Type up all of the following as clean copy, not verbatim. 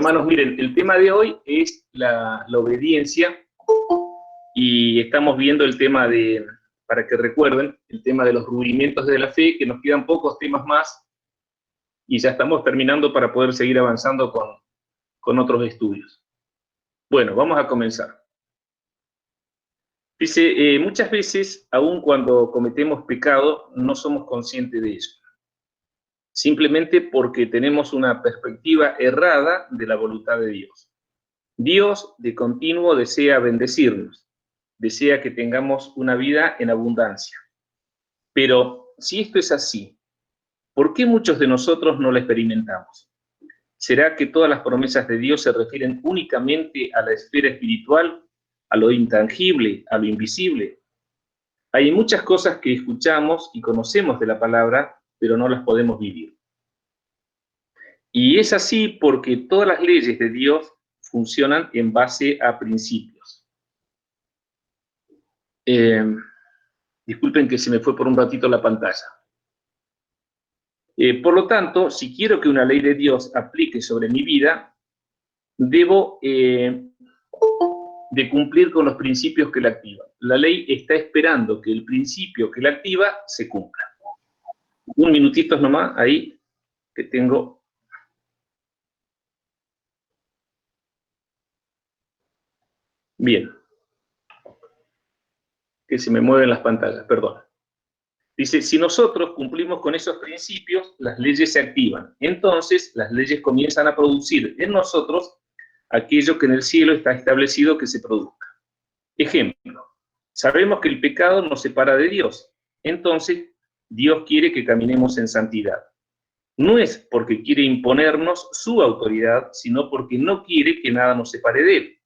hermanos, miren, el tema de hoy es la obediencia y estamos viendo el tema de, para que recuerden, el tema de los rudimentos de la fe, que nos quedan pocos temas más y ya estamos terminando para poder seguir avanzando con otros estudios. Bueno, vamos a comenzar. Dice, muchas veces, aun cuando cometemos pecado, no somos conscientes de eso. Simplemente porque tenemos una perspectiva errada de la voluntad de Dios. Dios de continuo desea bendecirnos, desea que tengamos una vida en abundancia. Pero si esto es así, ¿por qué muchos de nosotros no la experimentamos? ¿Será que todas las promesas de Dios se refieren únicamente a la esfera espiritual, a lo intangible, a lo invisible? Hay muchas cosas que escuchamos y conocemos de la palabra, pero no las podemos vivir. Y es así porque todas las leyes de Dios funcionan en base a principios. Disculpen que se me fue por un ratito la pantalla. Por lo tanto, si quiero que una ley de Dios aplique sobre mi vida, debo de cumplir con los principios que la activan. La ley está esperando que el principio que la activa se cumpla. Un minutito nomás, ahí, que tengo. Bien. Que se me mueven las pantallas, perdón. Dice, si nosotros cumplimos con esos principios, las leyes se activan. Entonces, las leyes comienzan a producir en nosotros aquello que en el cielo está establecido que se produzca. Ejemplo, sabemos que el pecado nos separa de Dios. Entonces, Dios quiere que caminemos en santidad. No es porque quiere imponernos su autoridad, sino porque no quiere que nada nos separe de Él.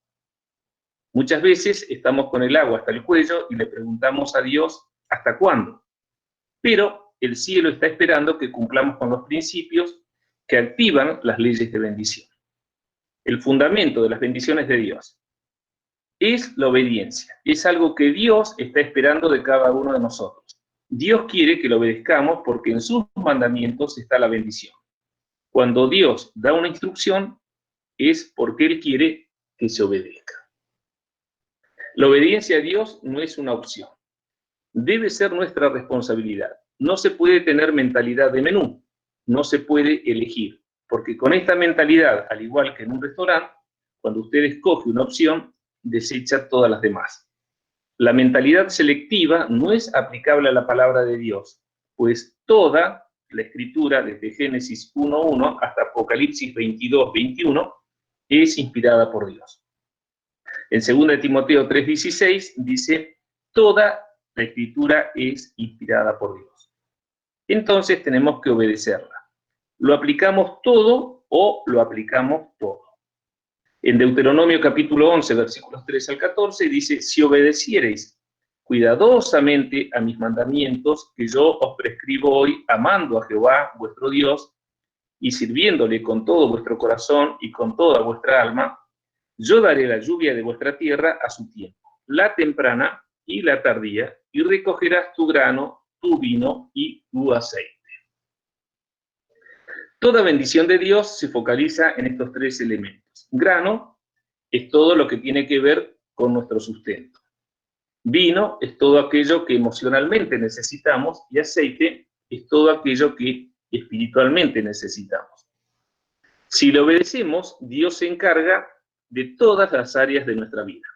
Muchas veces estamos con el agua hasta el cuello y le preguntamos a Dios, ¿hasta cuándo? Pero el cielo está esperando que cumplamos con los principios que activan las leyes de bendición. El fundamento de las bendiciones de Dios es la obediencia. Es algo que Dios está esperando de cada uno de nosotros. Dios quiere que lo obedezcamos porque en sus mandamientos está la bendición. Cuando Dios da una instrucción, es porque Él quiere que se obedezca. La obediencia a Dios no es una opción. Debe ser nuestra responsabilidad. No se puede tener mentalidad de menú. No se puede elegir. Porque con esta mentalidad, al igual que en un restaurante, cuando usted escoge una opción, desecha todas las demás. La mentalidad selectiva no es aplicable a la palabra de Dios, pues toda la escritura, desde Génesis 1:1 hasta Apocalipsis 22:21, es inspirada por Dios. En 2 Timoteo 3:16 dice, toda la escritura es inspirada por Dios. Entonces tenemos que obedecerla. ¿Lo aplicamos todo o lo aplicamos todo? En Deuteronomio capítulo 11, versículos 3 al 14, dice, si obedeciereis cuidadosamente a mis mandamientos que yo os prescribo hoy, amando a Jehová, vuestro Dios, y sirviéndole con todo vuestro corazón y con toda vuestra alma, yo daré la lluvia de vuestra tierra a su tiempo, la temprana y la tardía, y recogerás tu grano, tu vino y tu aceite. Toda bendición de Dios se focaliza en estos tres elementos. Grano es todo lo que tiene que ver con nuestro sustento. Vino es todo aquello que emocionalmente necesitamos y aceite es todo aquello que espiritualmente necesitamos. Si le obedecemos, Dios se encarga de todas las áreas de nuestra vida.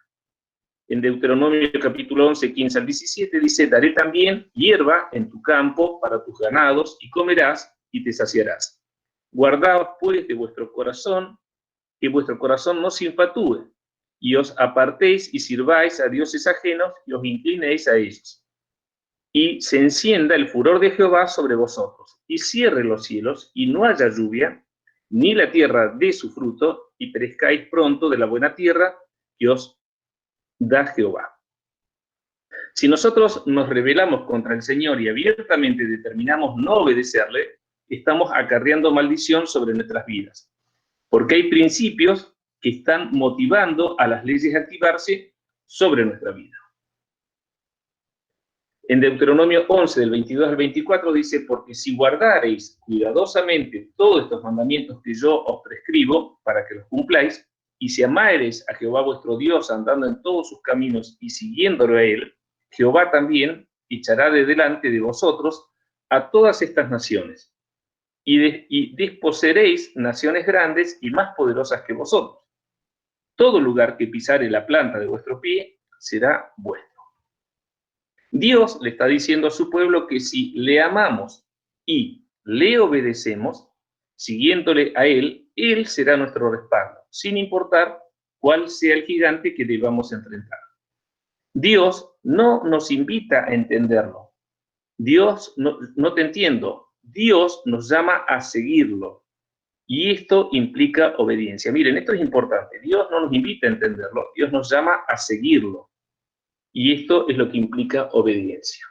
En Deuteronomio capítulo 11, 15 al 17 dice, daré también hierba en tu campo para tus ganados y comerás y te saciarás. Guardaos pues de vuestro corazón, que vuestro corazón no se infatúe, y os apartéis y sirváis a dioses ajenos y os inclinéis a ellos. Y se encienda el furor de Jehová sobre vosotros, y cierre los cielos, y no haya lluvia, ni la tierra dé su fruto, y perezcáis pronto de la buena tierra que os da Jehová. Si nosotros nos rebelamos contra el Señor y abiertamente determinamos no obedecerle, estamos acarreando maldición sobre nuestras vidas. Porque hay principios que están motivando a las leyes a activarse sobre nuestra vida. En Deuteronomio 11, del 22 al 24, dice, porque si guardareis cuidadosamente todos estos mandamientos que yo os prescribo para que los cumpláis, y si amareis a Jehová vuestro Dios andando en todos sus caminos y siguiéndolo a él, Jehová también echará de delante de vosotros a todas estas naciones, y disposeréis naciones grandes y más poderosas que vosotros. Todo lugar que pisare la planta de vuestro pie será vuestro. Dios le está diciendo a su pueblo que si le amamos y le obedecemos, siguiéndole a Él, Él será nuestro respaldo, sin importar cuál sea el gigante que debamos enfrentar. Dios no nos invita a entenderlo. Dios no te entiendo. Dios nos llama a seguirlo. Y esto implica obediencia. Miren, esto es importante. Dios no nos invita a entenderlo. Dios nos llama a seguirlo. Y esto es lo que implica obediencia.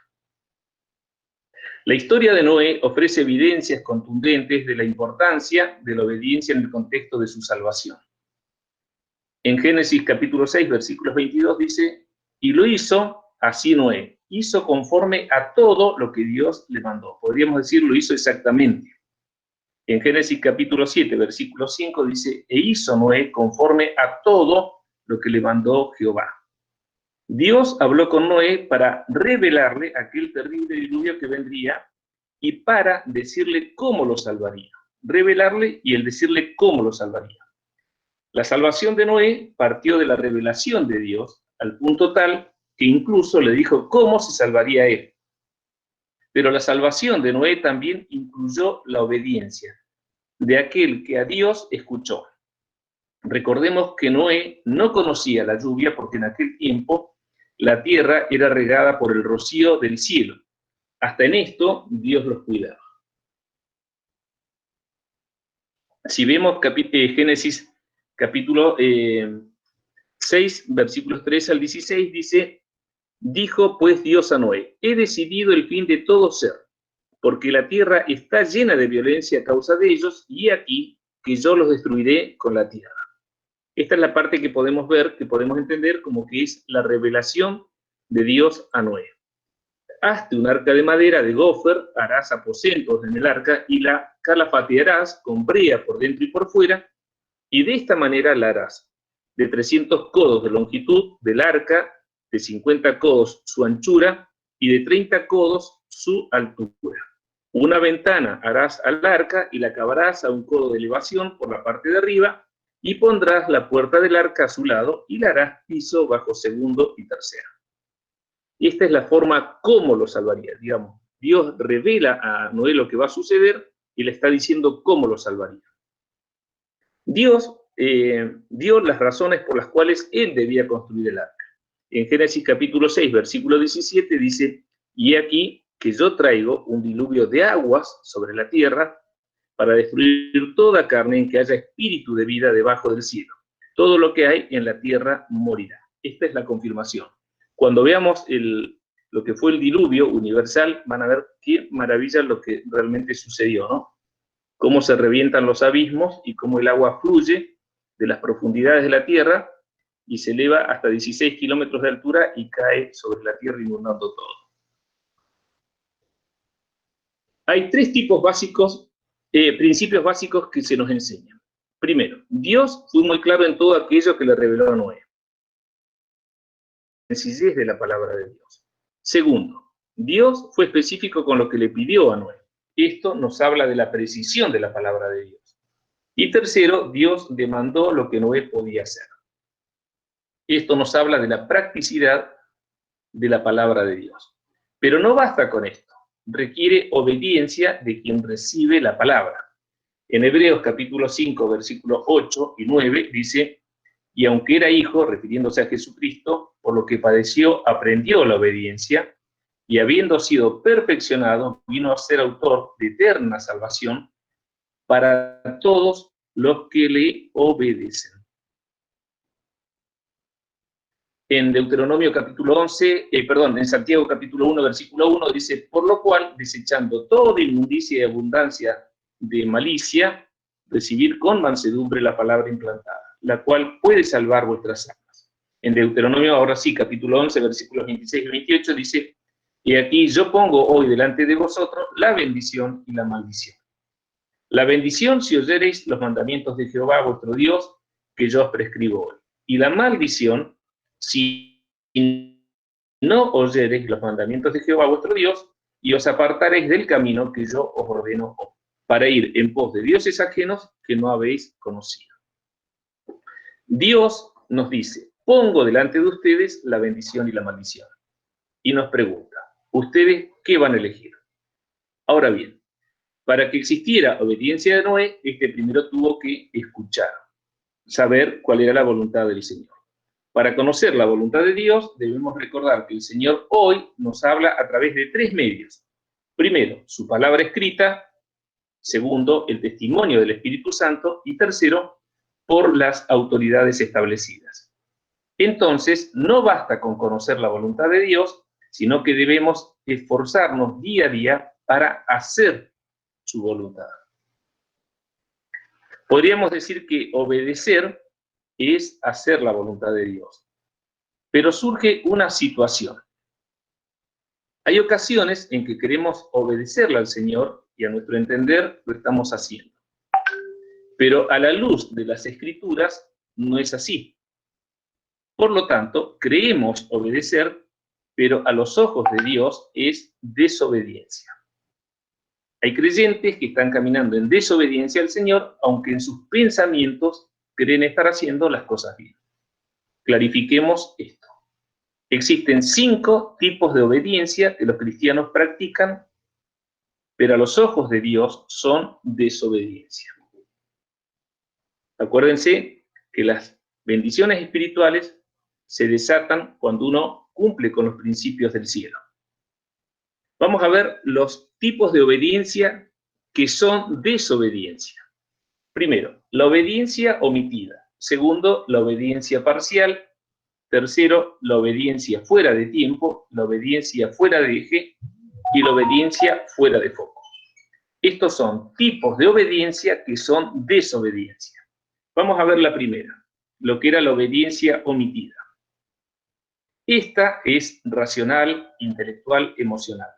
La historia de Noé ofrece evidencias contundentes de la importancia de la obediencia en el contexto de su salvación. En Génesis capítulo 6, versículos 22 dice, y lo hizo así Noé, hizo conforme a todo lo que Dios le mandó. Podríamos decir, lo hizo exactamente. En Génesis capítulo 7, versículo 5 dice, e hizo Noé conforme a todo lo que le mandó Jehová. Dios habló con Noé para revelarle aquel terrible diluvio que vendría y para decirle cómo lo salvaría. Revelarle y el decirle cómo lo salvaría. La salvación de Noé partió de la revelación de Dios al punto tal que incluso le dijo cómo se salvaría él. Pero la salvación de Noé también incluyó la obediencia de aquel que a Dios escuchó. Recordemos que Noé no conocía la lluvia porque en aquel tiempo la tierra era regada por el rocío del cielo. Hasta en esto Dios los cuidaba. Si vemos Génesis capítulo 6, versículos 3 al 16, dice, dijo pues Dios a Noé, he decidido el fin de todo ser, porque la tierra está llena de violencia a causa de ellos, y aquí que yo los destruiré con la tierra. Esta es la parte que podemos ver, que podemos entender como que es la revelación de Dios a Noé. Hazte un arca de madera de gofer, harás aposentos en el arca y la calafatearás con brea por dentro y por fuera, y de esta manera la harás. De 300 codos de longitud del arca, de 50 codos su anchura y de 30 codos su altura. Una ventana harás al arca y la acabarás a 1 codo de elevación por la parte de arriba, y pondrás la puerta del arca a su lado y la harás piso bajo segundo y tercero. Y esta es la forma como lo salvaría. Digamos, Dios revela a Noé lo que va a suceder y le está diciendo cómo lo salvaría. Dios dio las razones por las cuales él debía construir el arca. En Génesis capítulo 6, versículo 17 dice, y aquí que yo traigo un diluvio de aguas sobre la tierra para destruir toda carne en que haya espíritu de vida debajo del cielo. Todo lo que hay en la tierra morirá. Esta es la confirmación. Cuando veamos lo que fue el diluvio universal, van a ver qué maravilla lo que realmente sucedió, ¿no? Cómo se revientan los abismos y cómo el agua fluye de las profundidades de la tierra y se eleva hasta 16 kilómetros de altura y cae sobre la tierra inundando todo. Hay 3 tipos básicos, principios básicos que se nos enseñan. Primero, Dios fue muy claro en todo aquello que le reveló a Noé. La sencillez de la palabra de Dios. Segundo, Dios fue específico con lo que le pidió a Noé. Esto nos habla de la precisión de la palabra de Dios. Y tercero, Dios demandó lo que Noé podía hacer. Esto nos habla de la practicidad de la palabra de Dios. Pero no basta con esto. Requiere obediencia de quien recibe la palabra. En Hebreos capítulo 5, versículos 8 y 9 dice, y aunque era hijo, refiriéndose a Jesucristo, por lo que padeció, aprendió la obediencia, y habiendo sido perfeccionado, vino a ser autor de eterna salvación para todos los que le obedecen. En Deuteronomio capítulo 11, en Santiago capítulo 1, versículo 1, dice, por lo cual, desechando toda inmundicia y abundancia de malicia, recibir con mansedumbre la palabra implantada, la cual puede salvar vuestras almas. En Deuteronomio, ahora sí, capítulo 11, versículos 26 y 28, dice, Y aquí yo pongo hoy delante de vosotros la bendición y la maldición. La bendición si oyereis los mandamientos de Jehová vuestro Dios, que yo os prescribo hoy. Y la maldición si no oyereis los mandamientos de Jehová vuestro Dios, y os apartaréis del camino que yo os ordeno hoy, para ir en pos de dioses ajenos que no habéis conocido. Dios nos dice, pongo delante de ustedes la bendición y la maldición. Y nos pregunta, ¿ustedes qué van a elegir? Ahora bien, para que existiera obediencia de Noé, primero tuvo que escuchar, saber cuál era la voluntad del Señor. Para conocer la voluntad de Dios, debemos recordar que el Señor hoy nos habla a través de 3 medios. Primero, su palabra escrita. Segundo, el testimonio del Espíritu Santo. Y tercero, por las autoridades establecidas. Entonces, no basta con conocer la voluntad de Dios, sino que debemos esforzarnos día a día para hacer su voluntad. Podríamos decir que obedecer es hacer la voluntad de Dios. Pero surge una situación. Hay ocasiones en que queremos obedecerle al Señor y a nuestro entender lo estamos haciendo. Pero a la luz de las Escrituras no es así. Por lo tanto, creemos obedecer, pero a los ojos de Dios es desobediencia. Hay creyentes que están caminando en desobediencia al Señor, aunque en sus pensamientos creen estar haciendo las cosas bien. Clarifiquemos esto. Existen 5 tipos de obediencia que los cristianos practican, pero a los ojos de Dios son desobediencia. Acuérdense que las bendiciones espirituales se desatan cuando uno cumple con los principios del cielo. Vamos a ver los tipos de obediencia que son desobediencia. Primero, la obediencia omitida. Segundo, la obediencia parcial. Tercero, la obediencia fuera de tiempo, la obediencia fuera de eje y la obediencia fuera de foco. Estos son tipos de obediencia que son desobediencia. Vamos a ver la primera, lo que era la obediencia omitida. Esta es racional, intelectual, emocional.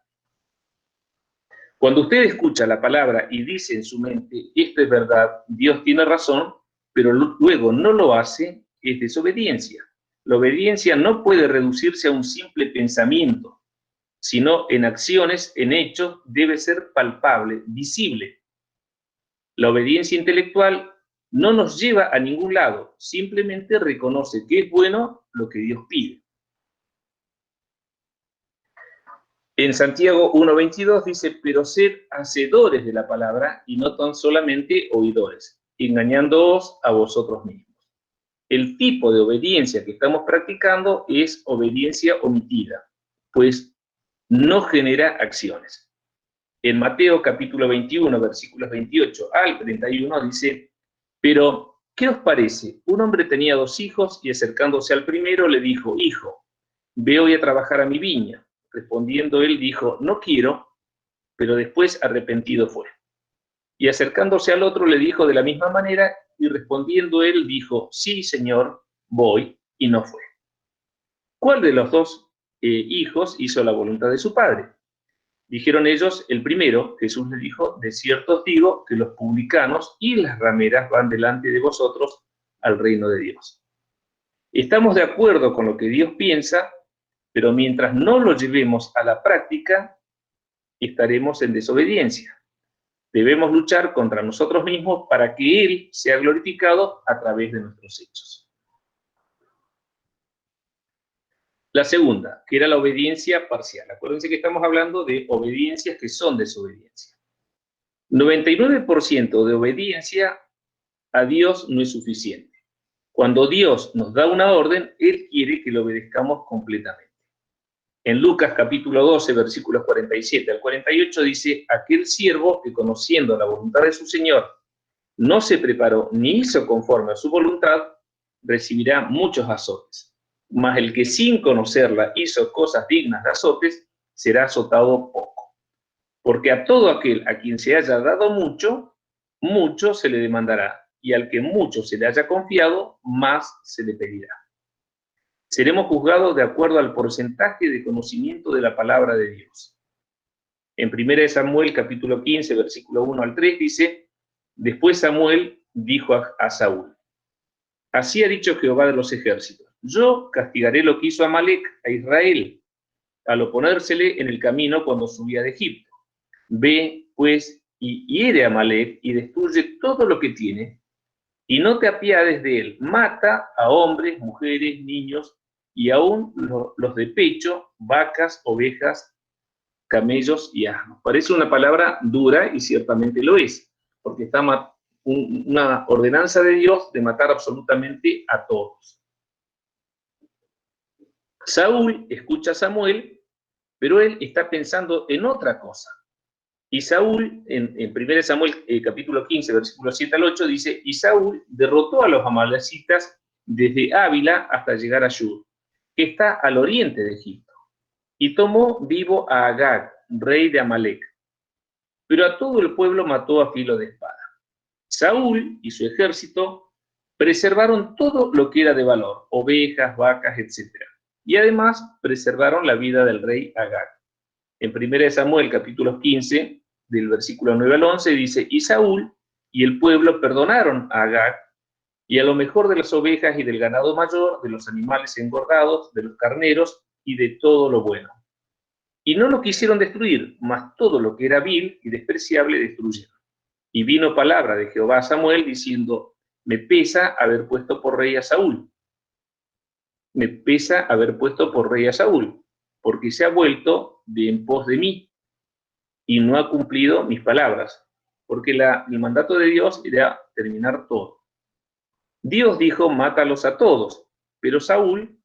Cuando usted escucha la palabra y dice en su mente, esto es verdad, Dios tiene razón, pero luego no lo hace, es desobediencia. La obediencia no puede reducirse a un simple pensamiento, sino en acciones, en hechos, debe ser palpable, visible. La obediencia intelectual no nos lleva a ningún lado, simplemente reconoce que es bueno lo que Dios pide. En Santiago 1:22 dice, pero sed hacedores de la palabra y no tan solamente oidores, engañándoos a vosotros mismos. El tipo de obediencia que estamos practicando es obediencia omitida, pues no genera acciones. En Mateo capítulo 21, versículos 28 al 31 dice, pero, ¿qué os parece? Un hombre tenía 2 hijos y acercándose al primero le dijo, hijo, ve hoy a trabajar a mi viña. Respondiendo él dijo, no quiero, pero después arrepentido fue. Y acercándose al otro le dijo de la misma manera, y respondiendo él dijo, sí, señor, voy, y no fue. ¿Cuál de los 2 hijos hizo la voluntad de su padre? Dijeron ellos, el primero. Jesús les dijo, de cierto os digo que los publicanos y las rameras van delante de vosotros al reino de Dios. Estamos de acuerdo con lo que Dios piensa, pero mientras no lo llevemos a la práctica, estaremos en desobediencia. Debemos luchar contra nosotros mismos para que Él sea glorificado a través de nuestros hechos. La segunda, que era la obediencia parcial. Acuérdense que estamos hablando de obediencias que son desobediencia. 99% de obediencia a Dios no es suficiente. Cuando Dios nos da una orden, Él quiere que lo obedezcamos completamente. En Lucas capítulo 12, versículos 47 al 48 dice, aquel siervo que conociendo la voluntad de su Señor no se preparó ni hizo conforme a su voluntad, recibirá muchos azotes. Mas el que sin conocerla hizo cosas dignas de azotes, será azotado poco. Porque a todo aquel a quien se haya dado mucho, mucho se le demandará, y al que mucho se le haya confiado, más se le pedirá. Seremos juzgados de acuerdo al porcentaje de conocimiento de la palabra de Dios. En 1 Samuel capítulo 15, versículo 1 al 3 dice: después Samuel dijo a Saúl: así ha dicho Jehová de los ejércitos, yo castigaré lo que hizo Amalec a Israel, al oponérsele en el camino cuando subía de Egipto. Ve, pues, y hiere a Amalec y destruye todo lo que tiene, y no te apiades de él. Mata a hombres, mujeres, niños, y aún los de pecho, vacas, ovejas, camellos y asnos. Parece una palabra dura, y ciertamente lo es, porque está una ordenanza de Dios de matar absolutamente a todos. Saúl escucha a Samuel, pero él está pensando en otra cosa. Y Saúl, en 1 Samuel capítulo 15, versículos 7 al 8, dice: y Saúl derrotó a los amalecitas desde Ávila hasta llegar a Shur, que está al oriente de Egipto, y tomó vivo a Agag, rey de Amalec. Pero a todo el pueblo mató a filo de espada. Saúl y su ejército preservaron todo lo que era de valor, ovejas, vacas, etc. Y además preservaron la vida del rey Agag. En 1 Samuel capítulo 15, del versículo 9 al 11, dice: y Saúl y el pueblo perdonaron a Agag, y a lo mejor de las ovejas y del ganado mayor, de los animales engordados, de los carneros y de todo lo bueno. Y no lo quisieron destruir, mas todo lo que era vil y despreciable destruyeron. Y vino palabra de Jehová a Samuel diciendo: me pesa haber puesto por rey a Saúl. Me pesa haber puesto por rey a Saúl, porque se ha vuelto de en pos de mí y no ha cumplido mis palabras, porque el mandato de Dios era terminar todo. Dios dijo: mátalos a todos, pero Saúl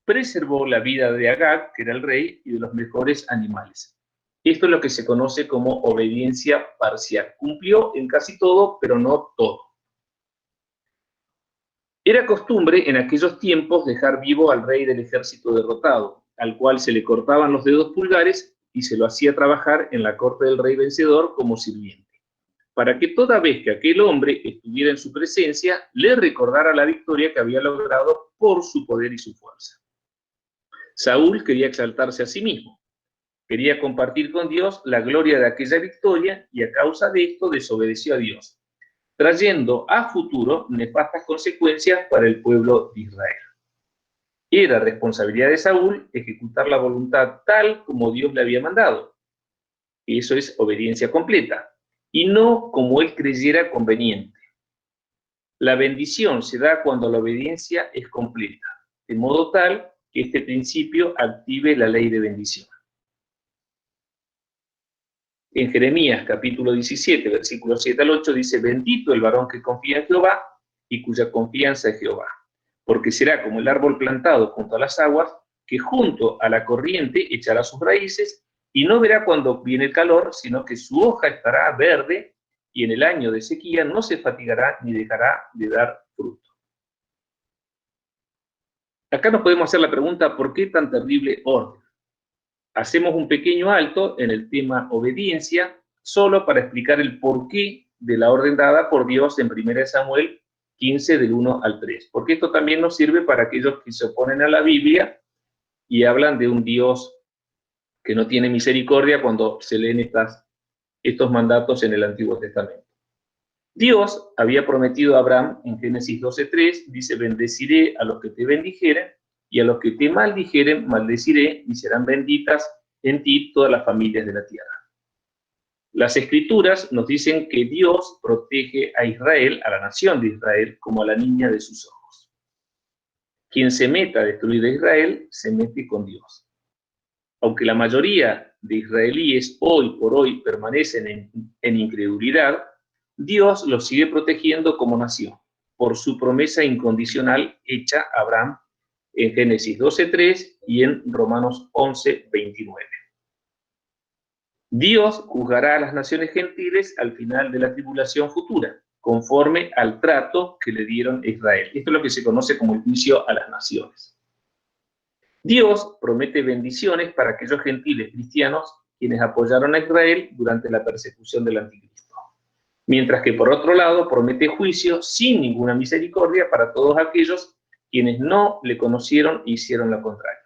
preservó la vida de Agag, que era el rey, y de los mejores animales. Esto es lo que se conoce como obediencia parcial. Cumplió en casi todo, pero no todo. Era costumbre en aquellos tiempos dejar vivo al rey del ejército derrotado, al cual se le cortaban los dedos pulgares y se lo hacía trabajar en la corte del rey vencedor como sirviente, para que toda vez que aquel hombre estuviera en su presencia, le recordara la victoria que había logrado por su poder y su fuerza. Saúl quería exaltarse a sí mismo, quería compartir con Dios la gloria de aquella victoria, y a causa de esto desobedeció a Dios, trayendo a futuro nefastas consecuencias para el pueblo de Israel. Era responsabilidad de Saúl ejecutar la voluntad tal como Dios le había mandado. Eso es obediencia completa, y no como él creyera conveniente. La bendición se da cuando la obediencia es completa, de modo tal que este principio active la ley de bendición. En Jeremías capítulo 17, versículos 7 al 8 dice: bendito el varón que confía en Jehová y cuya confianza es Jehová, porque será como el árbol plantado junto a las aguas, que junto a la corriente echará sus raíces y no verá cuando viene el calor, sino que su hoja estará verde, y en el año de sequía no se fatigará ni dejará de dar fruto. Acá nos podemos hacer la pregunta: ¿por qué tan terrible orden? Hacemos un pequeño alto en el tema obediencia, solo para explicar el porqué de la orden dada por Dios en 1 Samuel 15, del 1 al 3. Porque esto también nos sirve para aquellos que se oponen a la Biblia y hablan de un Dios que no tiene misericordia cuando se leen estos mandatos en el Antiguo Testamento. Dios había prometido a Abraham en Génesis 12:3, dice: bendeciré a los que te bendijeren, y a los que te maldijeren maldeciré, y serán benditas en ti todas las familias de la tierra. Las Escrituras nos dicen que Dios protege a Israel, a la nación de Israel, como a la niña de sus ojos. Quien se meta a destruir a Israel, se mete con Dios. Aunque la mayoría de israelíes hoy por hoy permanecen en incredulidad, Dios los sigue protegiendo como nación, por su promesa incondicional hecha a Abraham en Génesis 12:3 y en Romanos 11:29. Dios juzgará a las naciones gentiles al final de la tribulación futura, conforme al trato que le dieron a Israel. Esto es lo que se conoce como el juicio a las naciones. Dios promete bendiciones para aquellos gentiles cristianos quienes apoyaron a Israel durante la persecución del anticristo, mientras que por otro lado promete juicio sin ninguna misericordia para todos aquellos quienes no le conocieron hicieron lo contrario.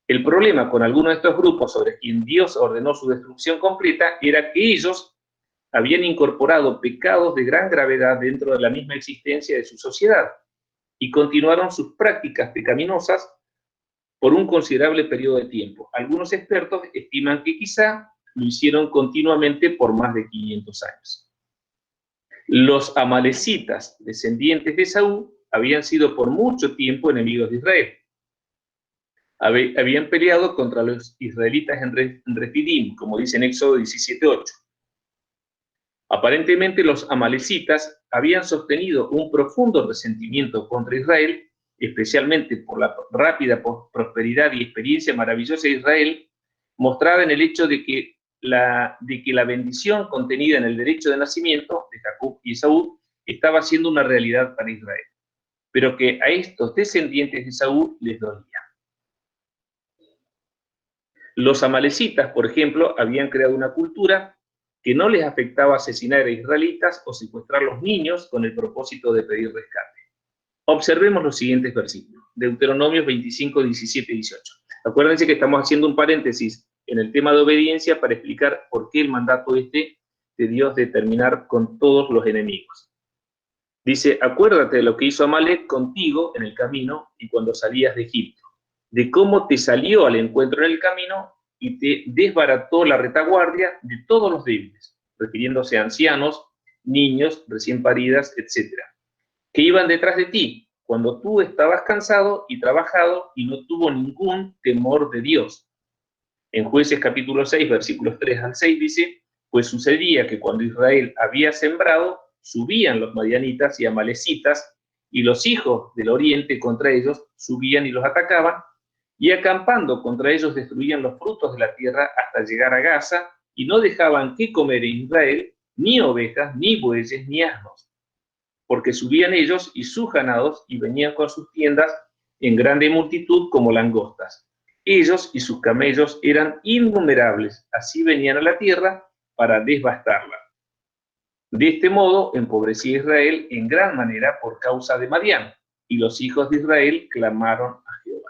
El problema con algunos de estos grupos sobre quien Dios ordenó su destrucción completa era que ellos habían incorporado pecados de gran gravedad dentro de la misma existencia de su sociedad y continuaron sus prácticas pecaminosas por un considerable periodo de tiempo. Algunos expertos estiman que quizá lo hicieron continuamente por más de 500 años. Los amalecitas, descendientes de Saúl, habían sido por mucho tiempo enemigos de Israel. Habían peleado contra los israelitas en Refidim, como dice en Éxodo 17:8. Aparentemente los amalecitas habían sostenido un profundo resentimiento contra Israel, especialmente por la rápida prosperidad y experiencia maravillosa de Israel, mostrada en el hecho de que la bendición contenida en el derecho de nacimiento de Jacob y Esaú estaba siendo una realidad para Israel, pero que a estos descendientes de Esaú les dolía. Los amalecitas, por ejemplo, habían creado una cultura que no les afectaba asesinar a israelitas o secuestrar a los niños con el propósito de pedir rescate. Observemos los siguientes versículos. Deuteronomios 25, 17 y 18. Acuérdense que estamos haciendo un paréntesis en el tema de obediencia para explicar por qué el mandato de Dios de terminar con todos los enemigos. Dice, acuérdate de lo que hizo Amalek contigo en el camino y cuando salías de Egipto, de cómo te salió al encuentro en el camino y te desbarató la retaguardia de todos los débiles, refiriéndose a ancianos, niños, recién paridas, etc., que iban detrás de ti cuando tú estabas cansado y trabajado y no tuvo ningún temor de Dios. En Jueces capítulo 6, versículos 3 al 6 dice, pues sucedía que cuando Israel había sembrado, subían los madianitas y amalecitas, y los hijos del oriente contra ellos subían y los atacaban, y acampando contra ellos destruían los frutos de la tierra hasta llegar a Gaza, y no dejaban que comer en Israel ni ovejas, ni bueyes, ni asnos, porque subían ellos y sus ganados y venían con sus tiendas en grande multitud como langostas. Ellos y sus camellos eran innumerables, así venían a la tierra para devastarla. De este modo empobrecía Israel en gran manera por causa de Madián, y los hijos de Israel clamaron a Jehová.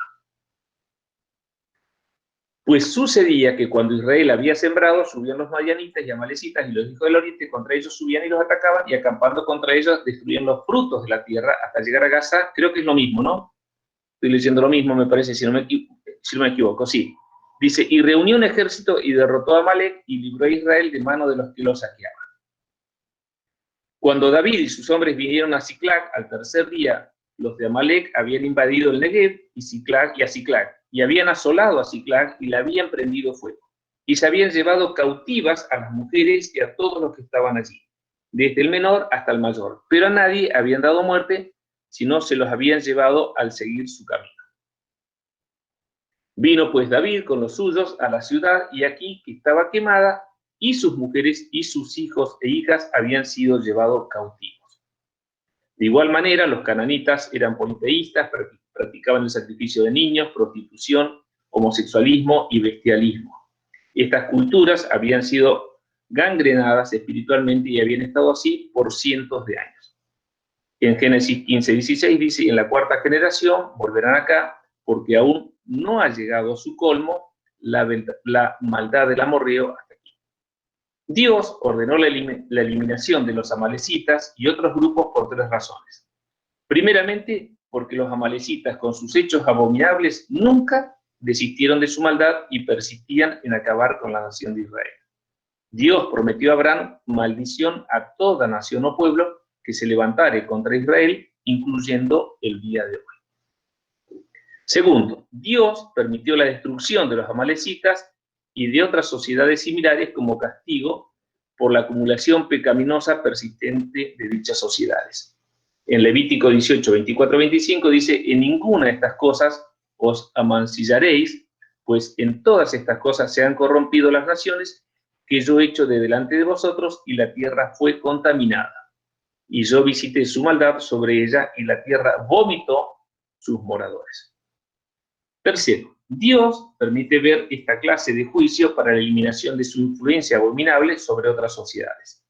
Pues sucedía que cuando Israel había sembrado, subían los madianitas y amalecitas y los hijos del oriente, contra ellos subían y los atacaban, y acampando contra ellos destruían los frutos de la tierra hasta llegar a Gaza. Creo que es lo mismo, ¿no? Estoy leyendo lo mismo, me parece, si no me equivoco, sí. Dice, y reunió un ejército y derrotó a Amalek y libró a Israel de mano de los que lo saqueaban. Cuando David y sus hombres vinieron a Siclag, al tercer día, los de Amalek habían invadido el Negev y a Siclag, y habían asolado a Siclag y la habían prendido fuego. Y se habían llevado cautivas a las mujeres y a todos los que estaban allí, desde el menor hasta el mayor. Pero a nadie habían dado muerte, sino se los habían llevado al seguir su camino. Vino pues David con los suyos a la ciudad, y aquí que estaba quemada, y sus mujeres y sus hijos e hijas habían sido llevados cautivos. De igual manera, los cananitas eran politeístas, practicaban el sacrificio de niños, prostitución, homosexualismo y bestialismo. Estas culturas habían sido gangrenadas espiritualmente y habían estado así por cientos de años. En Génesis 15:16 dice, en la cuarta generación volverán acá, porque aún no ha llegado a su colmo la maldad del amorreo hasta aquí. Dios ordenó la eliminación de los amalecitas y otros grupos por tres razones. Primeramente, porque los amalecitas, con sus hechos abominables, nunca desistieron de su maldad y persistían en acabar con la nación de Israel. Dios prometió a Abraham maldición a toda nación o pueblo que se levantare contra Israel, incluyendo el día de hoy. Segundo, Dios permitió la destrucción de los amalecitas y de otras sociedades similares como castigo por la acumulación pecaminosa persistente de dichas sociedades. En Levítico 18, 24, 25 dice, en ninguna de estas cosas os amancillaréis, pues en todas estas cosas se han corrompido las naciones que yo he hecho de delante de vosotros, y la tierra fue contaminada. Y yo visité su maldad sobre ella, y la tierra vomitó sus moradores. Tercero, Dios permite ver esta clase de juicio para la eliminación de su influencia abominable sobre otras sociedades.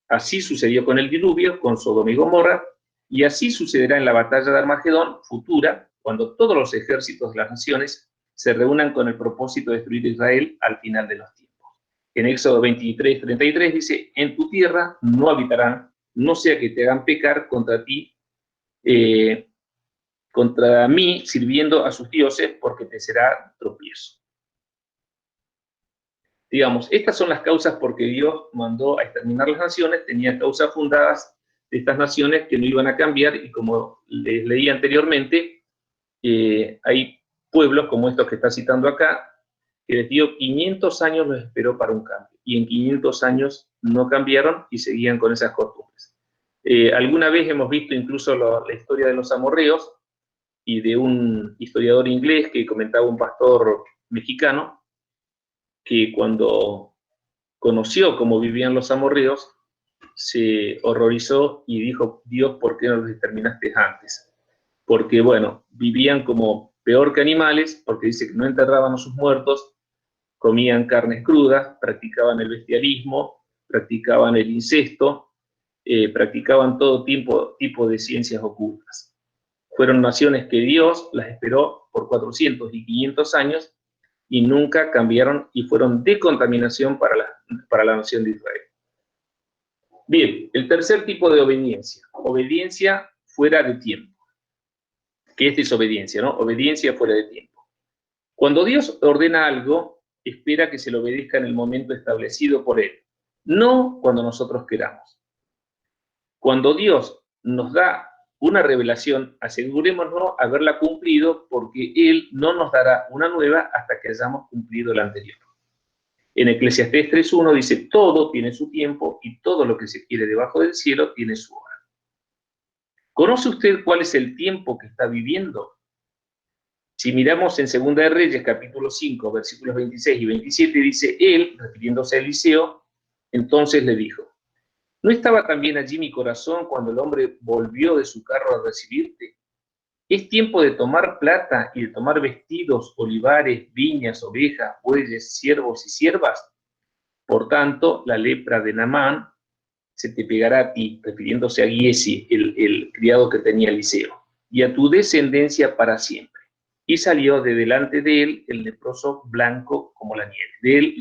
Así sucedió con el diluvio, con Sodoma y Gomorra, Y así sucederá en la batalla de Armagedón futura, cuando todos los ejércitos de las naciones se reúnan con el propósito de destruir a Israel al final de los tiempos. En Éxodo 23:33 dice, en tu tierra no habitarán, no sea que te hagan pecar contra ti, contra mí, sirviendo a sus dioses, porque te será tropiezo. Digamos, estas son las causas por que Dios mandó a exterminar las naciones, tenía causas fundadas de estas naciones que no iban a cambiar, y como les leí anteriormente, hay pueblos como estos que está citando acá, que les dio 500 años, los esperó para un cambio, y en 500 años no cambiaron y seguían con esas costumbres. Alguna vez hemos visto incluso la historia de los amorreos, y de un historiador inglés que comentaba un pastor mexicano, que cuando conoció cómo vivían los amorreos, se horrorizó y dijo, Dios, ¿por qué no los exterminaste antes? Porque, bueno, vivían como peor que animales, porque dice que no enterraban a sus muertos, comían carnes crudas, practicaban el bestialismo, practicaban el incesto, practicaban todo tipo de ciencias ocultas. Fueron naciones que Dios las esperó por 400 y 500 años y nunca cambiaron y fueron de contaminación para la nación de Israel. Bien, el tercer tipo de obediencia fuera de tiempo. ¿Qué es desobediencia, no? Obediencia fuera de tiempo. Cuando Dios ordena algo, espera que se lo obedezca en el momento establecido por Él, no cuando nosotros queramos. Cuando Dios nos da una revelación, asegurémonos haberla cumplido, porque Él no nos dará una nueva hasta que hayamos cumplido la anterior. En Eclesiastés 3:1 dice, todo tiene su tiempo y todo lo que se quiere debajo del cielo tiene su hora. ¿Conoce usted cuál es el tiempo que está viviendo? Si miramos en Segunda de Reyes, capítulo 5, versículos 26 y 27, dice, él, refiriéndose a Eliseo, entonces le dijo, ¿no estaba también allí mi corazón cuando el hombre volvió de su carro a recibirte? Es tiempo de tomar plata y de tomar vestidos, olivares, viñas, ovejas, bueyes, siervos y siervas. Por tanto, la lepra de Naamán se te pegará a ti, refiriéndose a Giesi, el criado que tenía Eliseo, y a tu descendencia para siempre. Y salió de delante de él el leproso blanco como la nieve,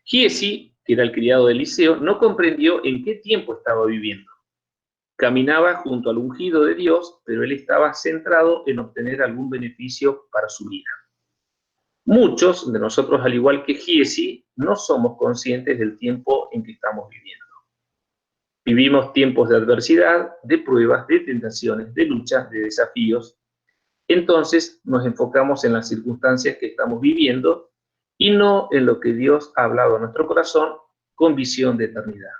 Giesi, que era el criado de Eliseo, no comprendió en qué tiempo estaba viviendo. Caminaba junto al ungido de Dios, pero él estaba centrado en obtener algún beneficio para su vida. Muchos de nosotros, al igual que Giesi, no somos conscientes del tiempo en que estamos viviendo. Vivimos tiempos de adversidad, de pruebas, de tentaciones, de luchas, de desafíos. Entonces nos enfocamos en las circunstancias que estamos viviendo y no en lo que Dios ha hablado a nuestro corazón con visión de eternidad.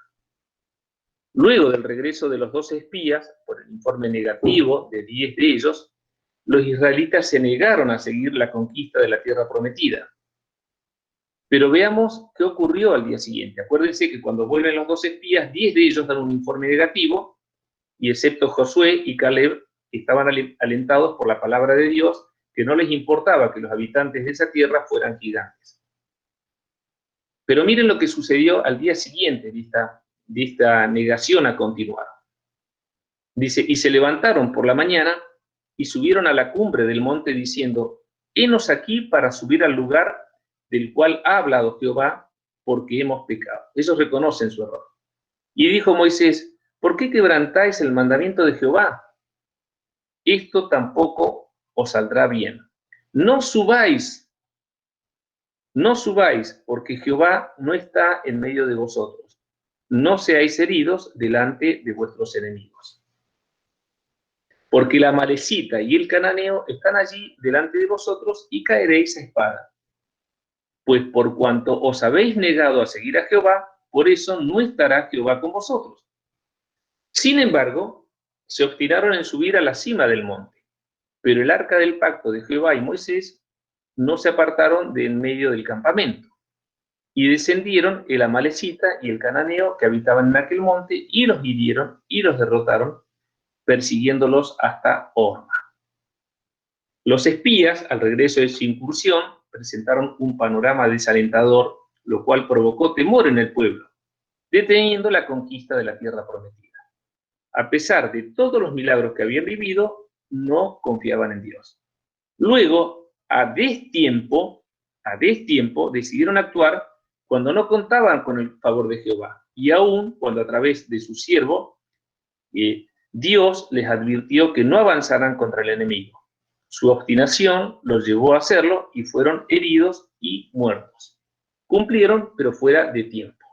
Luego del regreso de los 12 espías, por el informe negativo de 10 de ellos, los israelitas se negaron a seguir la conquista de la tierra prometida. Pero veamos qué ocurrió al día siguiente. Acuérdense que cuando vuelven los 12 espías, 10 de ellos dan un informe negativo, y excepto Josué y Caleb, estaban alentados por la palabra de Dios, que no les importaba que los habitantes de esa tierra fueran gigantes. Pero miren lo que sucedió al día siguiente de esta negación a continuar. Dice, y se levantaron por la mañana y subieron a la cumbre del monte diciendo, henos aquí para subir al lugar del cual ha hablado Jehová, porque hemos pecado. Ellos reconocen su error. Y dijo Moisés, ¿por qué quebrantáis el mandamiento de Jehová? Esto tampoco os saldrá bien. No subáis, porque Jehová no está en medio de vosotros. No seáis heridos delante de vuestros enemigos. Porque la amalecita y el cananeo están allí delante de vosotros y caeréis a espada. Pues por cuanto os habéis negado a seguir a Jehová, por eso no estará Jehová con vosotros. Sin embargo, se obstinaron en subir a la cima del monte, pero el arca del pacto de Jehová y Moisés no se apartaron de en medio del campamento. Y descendieron el amalecita y el cananeo que habitaban en aquel monte, y los hirieron y los derrotaron, persiguiéndolos hasta Horma. Los espías, al regreso de su incursión, presentaron un panorama desalentador, lo cual provocó temor en el pueblo, deteniendo la conquista de la tierra prometida. a pesar de todos los milagros que habían vivido, no confiaban en Dios. Luego, a destiempo, decidieron actuar cuando no contaban con el favor de Jehová, y aún cuando a través de su siervo, Dios les advirtió que no avanzaran contra el enemigo. Su obstinación los llevó a hacerlo y fueron heridos y muertos. Cumplieron, pero fuera de tiempo.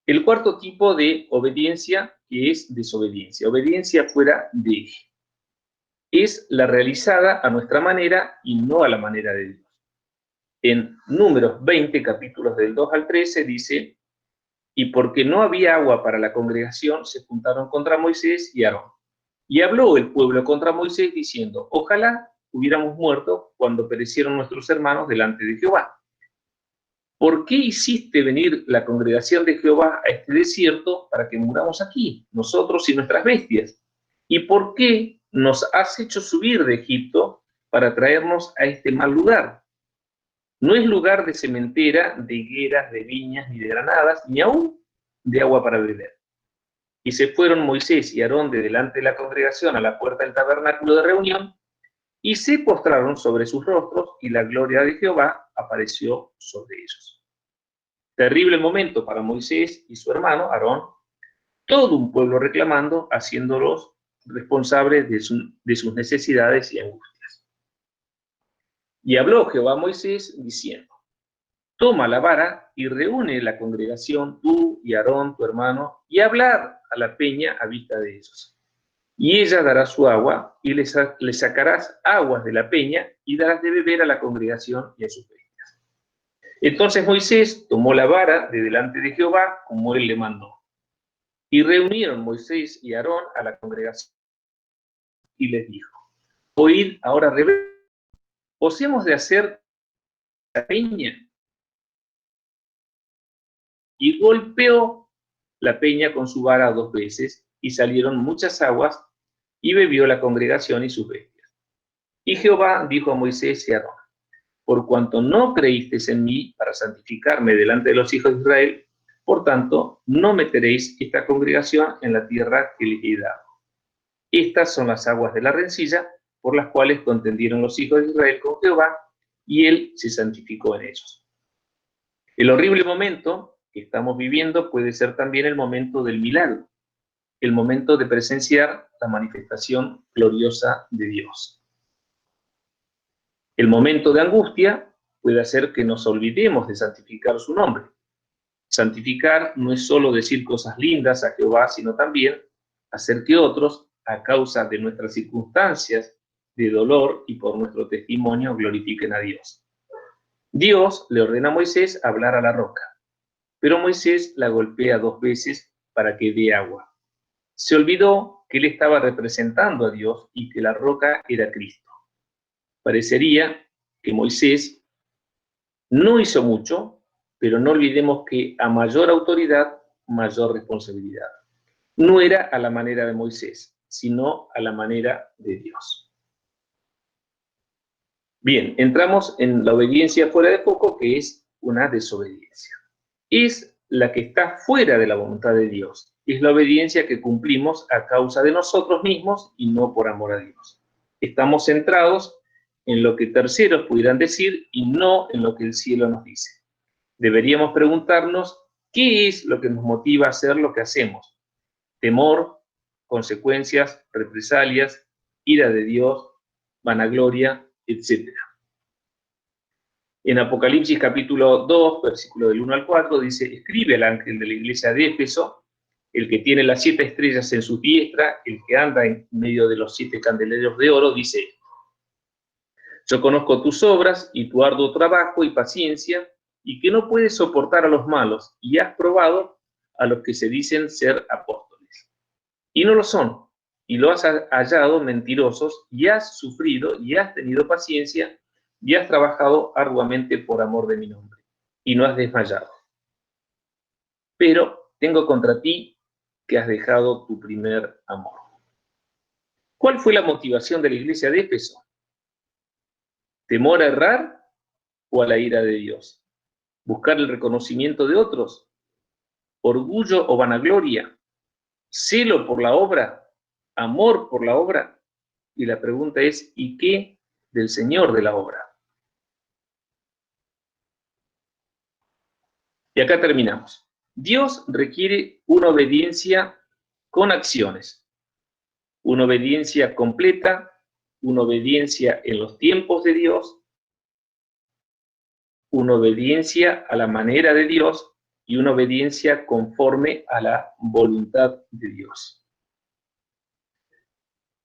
El cuarto tipo de obediencia es desobediencia, obediencia fuera de eje. Es la realizada a nuestra manera y no a la manera de Dios. En Números 20, capítulos del 2 al 13, dice: y porque no había agua para la congregación, se juntaron contra Moisés y Aarón. Y habló el pueblo contra Moisés diciendo: ojalá hubiéramos muerto cuando perecieron nuestros hermanos delante de Jehová. ¿Por qué hiciste venir la congregación de Jehová a este desierto para que muramos aquí, nosotros y nuestras bestias? ¿Y por qué nos has hecho subir de Egipto para traernos a este mal lugar? No es lugar de sementera, de higueras, de viñas, ni de granadas, ni aún de agua para beber. Y se fueron Moisés y Aarón de delante de la congregación a la puerta del tabernáculo de reunión, y se postraron sobre sus rostros, y la gloria de Jehová apareció sobre ellos. Terrible momento para Moisés y su hermano Aarón, todo un pueblo reclamando, haciéndolos responsables de sus necesidades y angustias. Y habló Jehová a Moisés diciendo: toma la vara y reúne la congregación, tú y Aarón, tu hermano, y hablar a la peña a vista de ellos. Y ella dará su agua, y le sacarás aguas de la peña, y darás de beber a la congregación y a sus bestias. Entonces Moisés tomó la vara de delante de Jehová, como él le mandó. Y reunieron Moisés y Aarón a la congregación, y les dijo: oíd ahora, rebeldes, ¿os hemos de hacer la peña? Y golpeó la peña con su vara 2 veces, y salieron muchas aguas, y bebió la congregación y sus bestias. Y Jehová dijo a Moisés y a Aarón: por cuanto no creísteis en mí para santificarme delante de los hijos de Israel, por tanto, no meteréis esta congregación en la tierra que les he dado. Estas son las aguas de la rencilla, por las cuales contendieron los hijos de Israel con Jehová, y él se santificó en ellos. El horrible momento que estamos viviendo puede ser también el momento del milagro, el momento de presenciar la manifestación gloriosa de Dios. El momento de angustia puede hacer que nos olvidemos de santificar su nombre. Santificar no es solo decir cosas lindas a Jehová, sino también hacer que otros, a causa de nuestras circunstancias de dolor y por nuestro testimonio, glorifiquen a Dios. Dios le ordena a Moisés hablar a la roca, pero Moisés la golpea 2 veces para que dé agua. Se olvidó que él estaba representando a Dios y que la roca era Cristo. Parecería que Moisés no hizo mucho, pero no olvidemos que a mayor autoridad, mayor responsabilidad. No era a la manera de Moisés, sino a la manera de Dios. Bien, entramos en la obediencia fuera de foco, que es una desobediencia. Es la que está fuera de la voluntad de Dios. Es la obediencia que cumplimos a causa de nosotros mismos y no por amor a Dios. Estamos centrados en lo que terceros pudieran decir y no en lo que el cielo nos dice. Deberíamos preguntarnos qué es lo que nos motiva a hacer lo que hacemos. Temor, consecuencias, represalias, ira de Dios, vanagloria, etc. En Apocalipsis capítulo 2, versículo del 1 al 4, dice: escribe al ángel de la iglesia de Éfeso, el que tiene las 7 estrellas en su diestra, el que anda en medio de los 7 candeleros de oro, dice: yo conozco tus obras y tu arduo trabajo y paciencia, y que no puedes soportar a los malos, y has probado a los que se dicen ser apóstoles, y no lo son, y lo has hallado mentirosos, y has sufrido, y has tenido paciencia, y has trabajado arduamente por amor de mi nombre, y no has desmayado. Pero tengo contra ti que has dejado tu primer amor. ¿Cuál fue la motivación de la iglesia de Éfeso? ¿Temor a errar o a la ira de Dios? ¿Buscar el reconocimiento de otros? ¿Orgullo o vanagloria? celo por la obra, amor por la obra. Y la pregunta es, ¿y qué del Señor de la obra? Y acá terminamos. Dios requiere una obediencia con acciones, una obediencia completa, una obediencia en los tiempos de Dios, una obediencia a la manera de Dios y una obediencia conforme a la voluntad de Dios.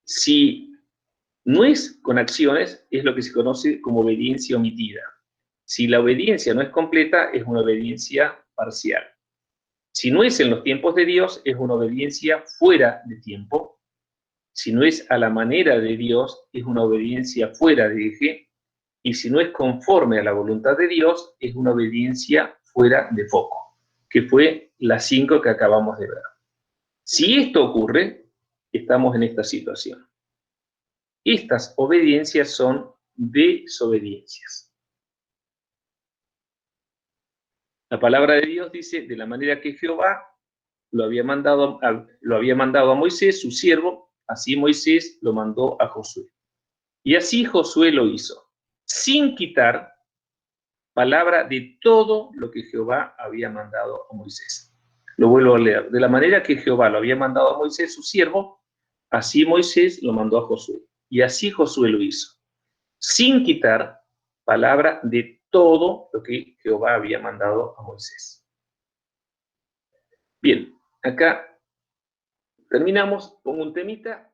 Si no es con acciones, es lo que se conoce como obediencia omitida. Si la obediencia no es completa, es una obediencia parcial. Si no es en los tiempos de Dios, es una obediencia fuera de tiempo. Si no es a la manera de Dios, es una obediencia fuera de eje. Y si no es conforme a la voluntad de Dios, es una obediencia fuera de foco, que fue las 5 que acabamos de ver. Si esto ocurre, estamos en esta situación. Estas obediencias son desobediencias. La palabra de Dios dice, de la manera que Jehová lo había mandado a Moisés, su siervo, así Moisés lo mandó a Josué. Y así Josué lo hizo, sin quitar palabra de todo lo que Jehová había mandado a Moisés. Lo vuelvo a leer. De la manera que Jehová lo había mandado a Moisés, su siervo, así Moisés lo mandó a Josué. Y así Josué lo hizo, sin quitar palabra de todo lo que Jehová había mandado a Moisés. Bien, acá terminamos con un temita